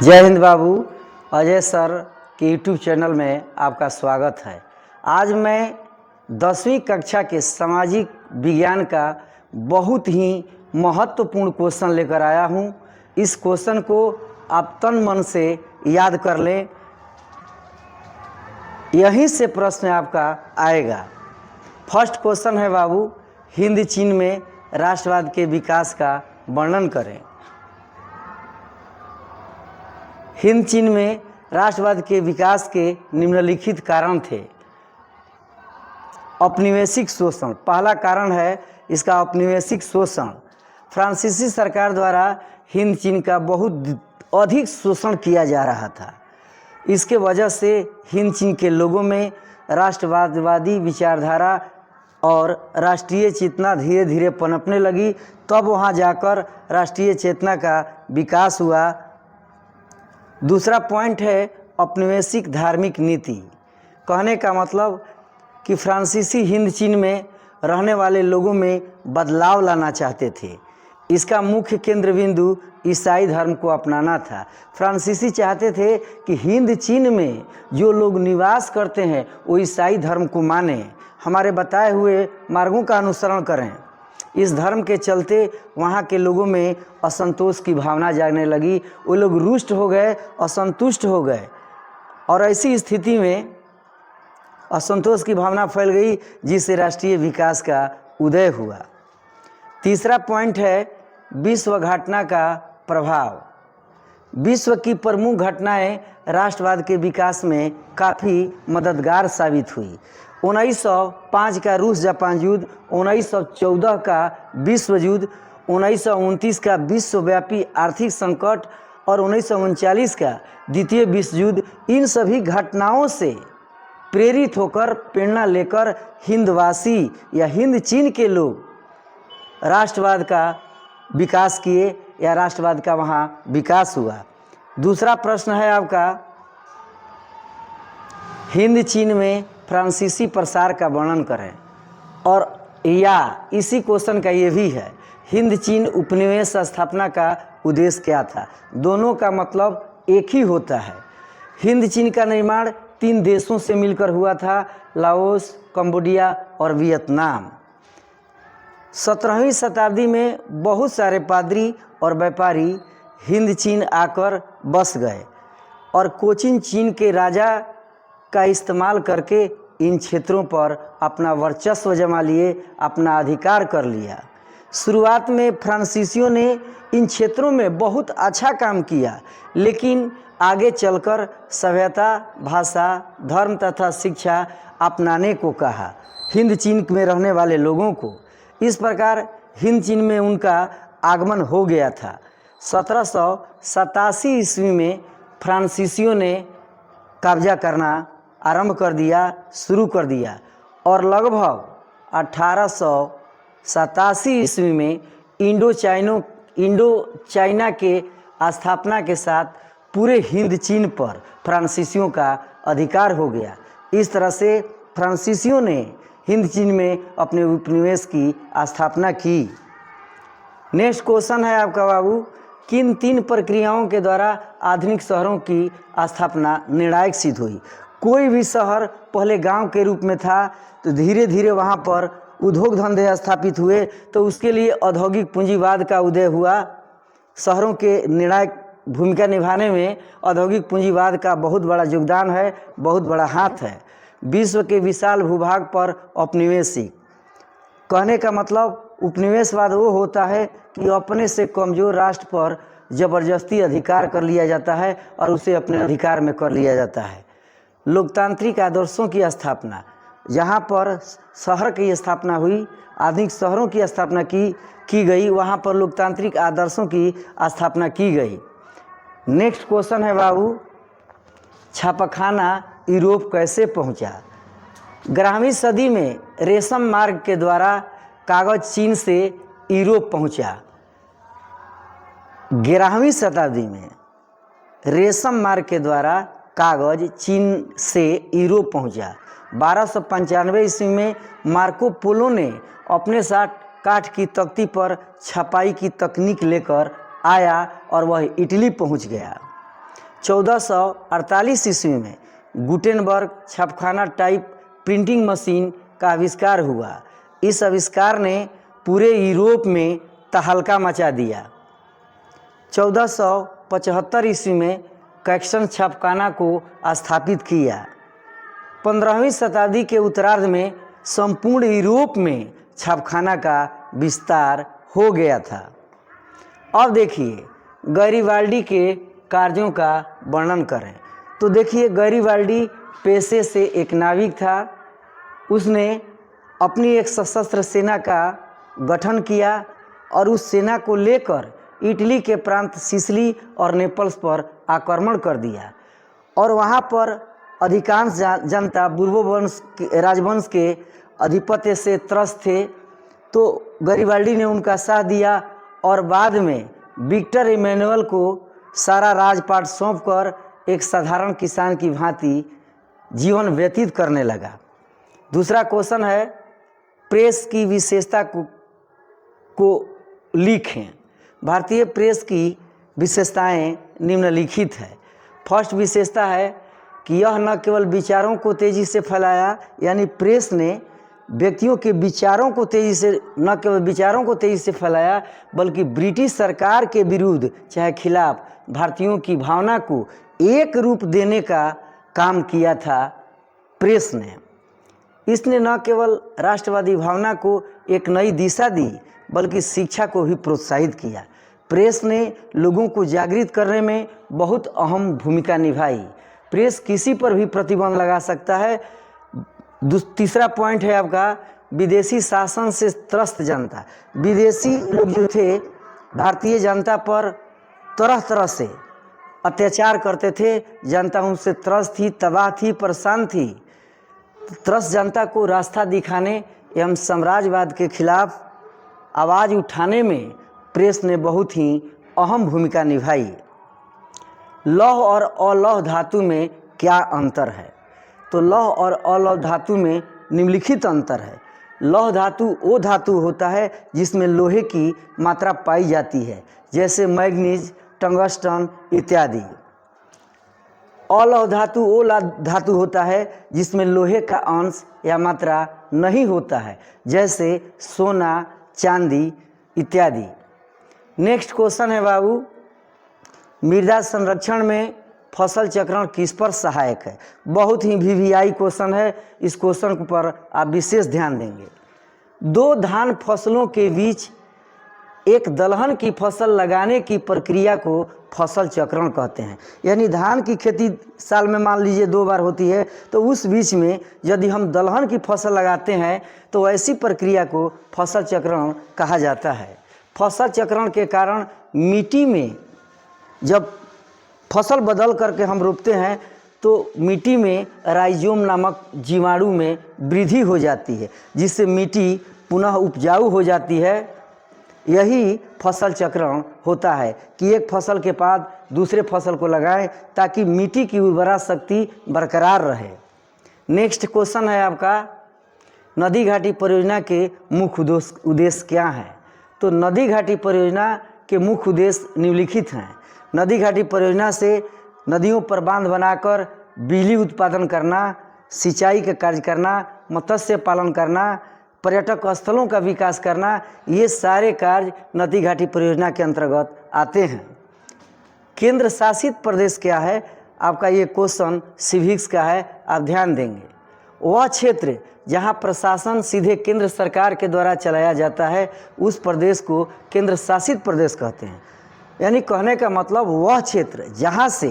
जय हिंद बाबू। अजय सर के YouTube channel में आपका स्वागत है। आज मैं 10वीं कक्षा के सामाजिक विज्ञान का बहुत ही महत्वपूर्ण क्वेश्चन लेकर आया हूँ। इस क्वेश्चन को आप तन मन से याद कर लें, यहीं से प्रश्न आपका आएगा। फर्स्ट क्वेश्चन है बाबू, हिंद चीन में राष्ट्रवाद के विकास का वर्णन करें। हिंद चीन में राष्ट्रवाद के विकास के निम्नलिखित कारण थे। औपनिवेशिक शोषण पहला कारण है इसका, औपनिवेशिक शोषण। फ्रांसीसी सरकार द्वारा हिंद चीन का बहुत अधिक शोषण किया जा रहा था। इसके वजह से हिंद चीन के लोगों में राष्ट्रवादी विचारधारा और राष्ट्रीय चेतना धीरे धीरे पनपने लगी। तब वहाँ जाकर राष्ट्रीय चेतना का विकास हुआ। दूसरा पॉइंट है औपनिवेशिक धार्मिक नीति। कहने का मतलब कि फ्रांसीसी हिंद चीन में रहने वाले लोगों में बदलाव लाना चाहते थे। इसका मुख्य केंद्र बिंदु ईसाई धर्म को अपनाना था। फ्रांसीसी चाहते थे कि हिंद चीन में जो लोग निवास करते हैं वो ईसाई धर्म को माने, हमारे बताए हुए मार्गों का अनुसरण करें। इस धर्म के चलते वहाँ के लोगों में असंतोष की भावना जागने लगी। वो लोग रुष्ट हो गए, असंतुष्ट हो गए, और ऐसी स्थिति में असंतोष की भावना फैल गई, जिससे राष्ट्रीय विकास का उदय हुआ। तीसरा पॉइंट है विश्व घटना का प्रभाव। विश्व की प्रमुख घटनाएं राष्ट्रवाद के विकास में काफ़ी मददगार साबित हुई। 1905 का रूस जापान युद्ध, 1914 का विश्व युद्ध, 1929 का विश्वव्यापी आर्थिक संकट और 1939 का द्वितीय विश्व युद्ध, इन सभी घटनाओं से प्रेरित होकर, प्रेरणा लेकर हिंदवासी या हिंद चीन के लोग राष्ट्रवाद का विकास किए या राष्ट्रवाद का वहाँ विकास हुआ। दूसरा प्रश्न है आपका, हिंद चीन में फ्रांसीसी प्रसार का वर्णन करें। और या इसी क्वेश्चन का ये भी है, हिंद चीन उपनिवेश स्थापना का उद्देश्य क्या था। दोनों का मतलब एक ही होता है। हिंद चीन का निर्माण 3 देशों से मिलकर हुआ था, लाओस, कंबोडिया और वियतनाम। 17वीं शताब्दी में बहुत सारे पादरी और व्यापारी हिंद चीन आकर बस गए और कोचिन चीन के राजा का इस्तेमाल करके इन क्षेत्रों पर अपना वर्चस्व जमा लिए, अपना अधिकार कर लिया। शुरुआत में फ्रांसीसियों ने इन क्षेत्रों में बहुत अच्छा काम किया, लेकिन आगे चलकर सभ्यता, भाषा, धर्म तथा शिक्षा अपनाने को कहा हिंद चीन में रहने वाले लोगों को। इस प्रकार हिंद चीन में उनका आगमन हो गया था। 1787 ईस्वी में फ्रांसीसियों ने कब्जा करना आरंभ कर दिया, शुरू कर दिया, और लगभग 1887 ईस्वी में इंडो चाइना के स्थापना के साथ पूरे हिंद चीन पर फ्रांसीसियों का अधिकार हो गया। इस तरह से फ्रांसीसियों ने हिंद चीन में अपने उपनिवेश की स्थापना की। नेक्स्ट क्वेश्चन है आपका बाबू, किन 3 प्रक्रियाओं के द्वारा आधुनिक शहरों की स्थापना निर्णायक सिद्ध हुई। कोई भी शहर पहले गांव के रूप में था, तो धीरे धीरे वहां पर उद्योग धंधे स्थापित हुए, तो उसके लिए औद्योगिक पूंजीवाद का उदय हुआ। शहरों के निर्णायक भूमिका निभाने में औद्योगिक पूंजीवाद का बहुत बड़ा योगदान है, बहुत बड़ा हाथ है। विश्व के विशाल भूभाग पर औपनिवेशिक। कहने का मतलब उपनिवेशवाद वो होता है कि अपने से कमज़ोर राष्ट्र पर ज़बरदस्ती अधिकार कर लिया जाता है और उसे अपने अधिकार में कर लिया जाता है। लोकतांत्रिक आदर्शों की स्थापना, जहाँ पर शहर की स्थापना हुई, आधुनिक शहरों की स्थापना की गई, वहाँ पर लोकतांत्रिक आदर्शों की स्थापना की गई। नेक्स्ट क्वेश्चन है बाबू, छापाखाना यूरोप कैसे पहुँचा। 11वीं सदी में रेशम मार्ग के द्वारा कागज चीन से यूरोप पहुँचा। 11वीं शताब्दी में रेशम मार्ग के द्वारा कागज चीन से यूरोप पहुंचा। 1295 ईस्वी में मार्को पोलो ने अपने साथ काठ की तख्ती पर छपाई की तकनीक लेकर आया और वह इटली पहुंच गया। 1448 ईस्वी में गुटेनबर्ग छापखाना टाइप प्रिंटिंग मशीन का आविष्कार हुआ। इस आविष्कार ने पूरे यूरोप में तहलका मचा दिया। 1475 ईस्वी में कैक्सन छापखाना को स्थापित किया। 15वीं शताब्दी के उत्तरार्ध में संपूर्ण यूरोप में छापखाना का विस्तार हो गया था। अब देखिए गैरीबाल्डी के कार्यों का वर्णन करें तो देखिए गैरीबाल्डी पेशे से एक नाविक था। उसने अपनी एक सशस्त्र सेना का गठन किया और उस सेना को लेकर इटली के प्रांत सिसिली और नेपल्स पर आक्रमण कर दिया और वहाँ पर अधिकांश जनता बूर्बो राजवंश के आधिपत्य से त्रस्त थे। तो गैरीबाल्डी ने उनका साथ दिया और बाद में विक्टर इमैनुअल को सारा राजपाट सौंपकर एक साधारण किसान की भांति जीवन व्यतीत करने लगा। दूसरा क्वेश्चन है प्रेस की विशेषता को लिखें। भारतीय प्रेस की विशेषताएं निम्नलिखित है। फर्स्ट विशेषता है कि यह न केवल विचारों को तेज़ी से फैलाया, यानी प्रेस ने व्यक्तियों के विचारों को तेज़ी से न केवल विचारों को तेज़ी से फैलाया बल्कि ब्रिटिश सरकार के विरुद्ध चाहे खिलाफ भारतीयों की भावना को एक रूप देने का काम किया था प्रेस ने। इसने न केवल राष्ट्रवादी भावना को एक नई दिशा दी बल्कि शिक्षा को भी प्रोत्साहित किया। प्रेस ने लोगों को जागृत करने में बहुत अहम भूमिका निभाई। प्रेस किसी पर भी प्रतिबंध लगा सकता है। तीसरा पॉइंट है आपका विदेशी शासन से त्रस्त जनता। विदेशी लोग जो थे भारतीय जनता पर तरह तरह से अत्याचार करते थे। जनता उनसे त्रस्त थी, तबाह थी, परेशान थी। त्रस्त जनता को रास्ता दिखाने एवं साम्राज्यवाद के खिलाफ आवाज़ उठाने में प्रेस ने बहुत ही अहम भूमिका निभाई। लौह और अलौह धातु में क्या अंतर है? तो लौह और अलौह धातु में निम्नलिखित अंतर है। लौह धातु वो धातु होता है जिसमें लोहे की मात्रा पाई जाती है, जैसे मैग्नीज, टंगस्टन इत्यादि। अलौह धातु वो धातु होता है जिसमें लोहे का अंश या मात्रा नहीं होता है, जैसे सोना, चांदी इत्यादि। नेक्स्ट क्वेश्चन है बाबू, मृदा संरक्षण में फसल चक्रण किस पर सहायक है? बहुत ही वीवीआई क्वेश्चन है। इस क्वेश्चन पर आप विशेष ध्यान देंगे। दो धान फसलों के बीच एक दलहन की फसल लगाने की प्रक्रिया को फसल चक्रण कहते हैं। यानी धान की खेती साल में मान लीजिए 2 बार होती है, तो उस बीच में यदि हम दलहन की फसल लगाते हैं तो ऐसी प्रक्रिया को फसल चक्रण कहा जाता है। फसल चक्रण के कारण मिट्टी में जब फसल बदल करके हम रोपते हैं तो मिट्टी में राइजोम नामक जीवाणु में वृद्धि हो जाती है, जिससे मिट्टी पुनः उपजाऊ हो जाती है। यही फसल चक्रण होता है कि एक फसल के बाद दूसरे फसल को लगाएं ताकि मिट्टी की उर्वरा शक्ति बरकरार रहे। नेक्स्ट क्वेश्चन है आपका, नदी घाटी परियोजना के मुख्य उद्देश्य क्या हैं? तो नदी घाटी परियोजना के मुख्य उद्देश्य निम्नलिखित हैं। नदी घाटी परियोजना से नदियों पर बांध बनाकर बिजली उत्पादन करना, सिंचाई का कार्य करना, मत्स्य पालन करना, पर्यटक स्थलों का विकास करना, ये सारे कार्य नदी घाटी परियोजना के अंतर्गत आते हैं। केंद्र शासित प्रदेश क्या है? आपका ये क्वेश्चन सिविक्स का है, आप ध्यान देंगे। वह क्षेत्र जहाँ प्रशासन सीधे केंद्र सरकार के द्वारा चलाया जाता है उस प्रदेश को केंद्र शासित प्रदेश कहते हैं। यानी कहने का मतलब वह क्षेत्र जहाँ से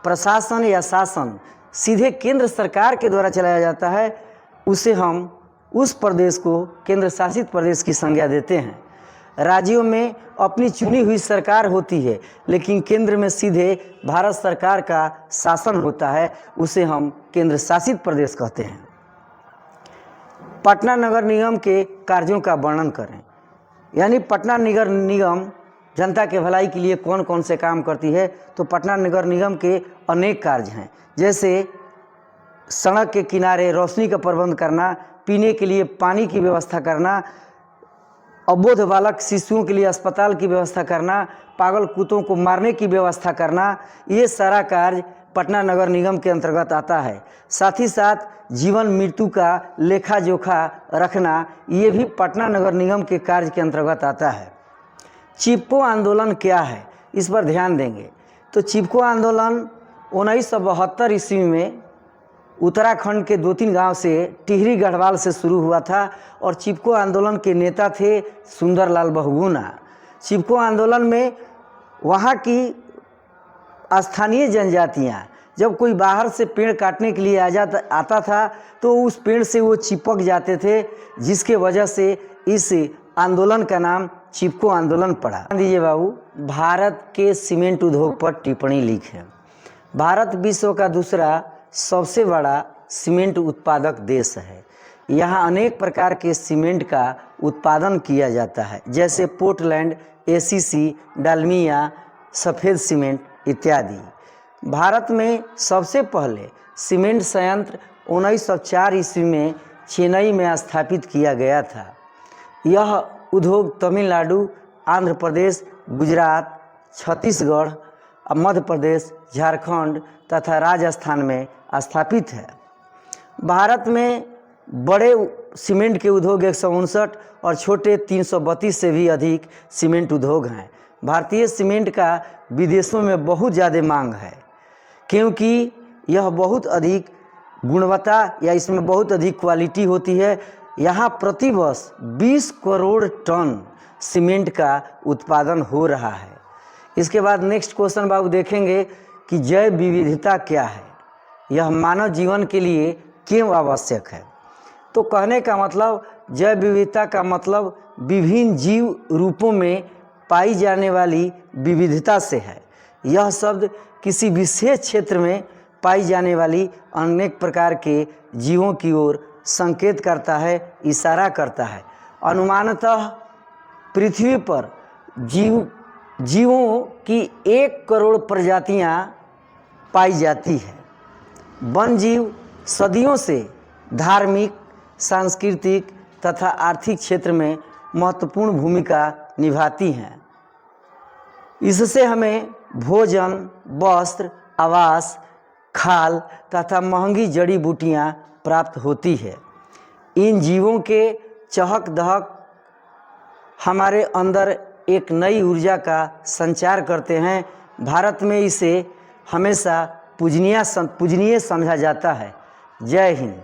प्रशासन या शासन सीधे केंद्र सरकार के द्वारा चलाया जाता है उसे हम उस प्रदेश को केंद्र शासित प्रदेश की संज्ञा देते हैं। राज्यों में अपनी चुनी हुई सरकार होती है, लेकिन केंद्र में सीधे भारत सरकार का शासन होता है, उसे हम केंद्र शासित प्रदेश कहते हैं। पटना नगर निगम के कार्यों का वर्णन करें। यानी पटना नगर निगम जनता के भलाई के लिए कौन कौन से काम करती है? तो पटना नगर निगम के अनेक कार्य हैं, जैसे सड़क के किनारे रोशनी का प्रबंध करना, पीने के लिए पानी की व्यवस्था करना, अबोध बालक शिशुओं के लिए अस्पताल की व्यवस्था करना, पागल कुत्तों को मारने की व्यवस्था करना, ये सारा कार्य पटना नगर निगम के अंतर्गत आता है। साथ ही साथ जीवन मृत्यु का लेखा जोखा रखना, ये भी पटना नगर निगम के कार्य के अंतर्गत आता है। चिपको आंदोलन क्या है, इस पर ध्यान देंगे तो चिपको आंदोलन 1972 ईस्वी में उत्तराखंड के 2-3 गांव से टिहरी गढ़वाल से शुरू हुआ था और चिपको आंदोलन के नेता थे सुंदरलाल बहुगुणा। चिपको आंदोलन में वहाँ की स्थानीय जनजातियाँ जब कोई बाहर से पेड़ काटने के लिए आता था तो उस पेड़ से वो चिपक जाते थे, जिसके वजह से इस आंदोलन का नाम चिपको आंदोलन पड़ा। दीजिए बाबू, भारत के सीमेंट उद्योग पर टिप्पणी लिखें। भारत विश्व का दूसरा सबसे बड़ा सीमेंट उत्पादक देश है। यहाँ अनेक प्रकार के सीमेंट का उत्पादन किया जाता है, जैसे पोर्टलैंड, एसीसी, डालमिया, सफ़ेद सीमेंट इत्यादि। भारत में सबसे पहले सीमेंट संयंत्र 1904 ईस्वी में चेन्नई में स्थापित किया गया था। यह उद्योग तमिलनाडु, आंध्र प्रदेश, गुजरात, छत्तीसगढ़, मध्य प्रदेश, झारखंड तथा राजस्थान में स्थापित है। भारत में बड़े सीमेंट के उद्योग 159 और छोटे 332 से भी अधिक सीमेंट उद्योग हैं। भारतीय सीमेंट का विदेशों में बहुत ज़्यादा मांग है, क्योंकि यह बहुत अधिक गुणवत्ता या इसमें बहुत अधिक क्वालिटी होती है। यहाँ प्रति वर्ष 20 करोड़ टन सीमेंट का उत्पादन हो रहा है। इसके बाद नेक्स्ट क्वेश्चन बाबू देखेंगे कि जैव विविधता क्या है, यह मानव जीवन के लिए क्यों आवश्यक है। तो कहने का मतलब जैव विविधता का मतलब विभिन्न जीव रूपों में पाई जाने वाली विविधता से है। यह शब्द किसी विशेष क्षेत्र में पाई जाने वाली अनेक प्रकार के जीवों की ओर संकेत करता है, इशारा करता है। अनुमानतः पृथ्वी पर जीवों की 1 करोड़ प्रजातियां पाई जाती है। वन जीव सदियों से धार्मिक, सांस्कृतिक तथा आर्थिक क्षेत्र में महत्वपूर्ण भूमिका निभाती हैं। इससे हमें भोजन, वस्त्र, आवास, खाल तथा महंगी जड़ी बूटियां प्राप्त होती है। इन जीवों के चहक दहक हमारे अंदर एक नई ऊर्जा का संचार करते हैं। भारत में इसे हमेशा पूजनीय समझा जाता है। जय हिंद।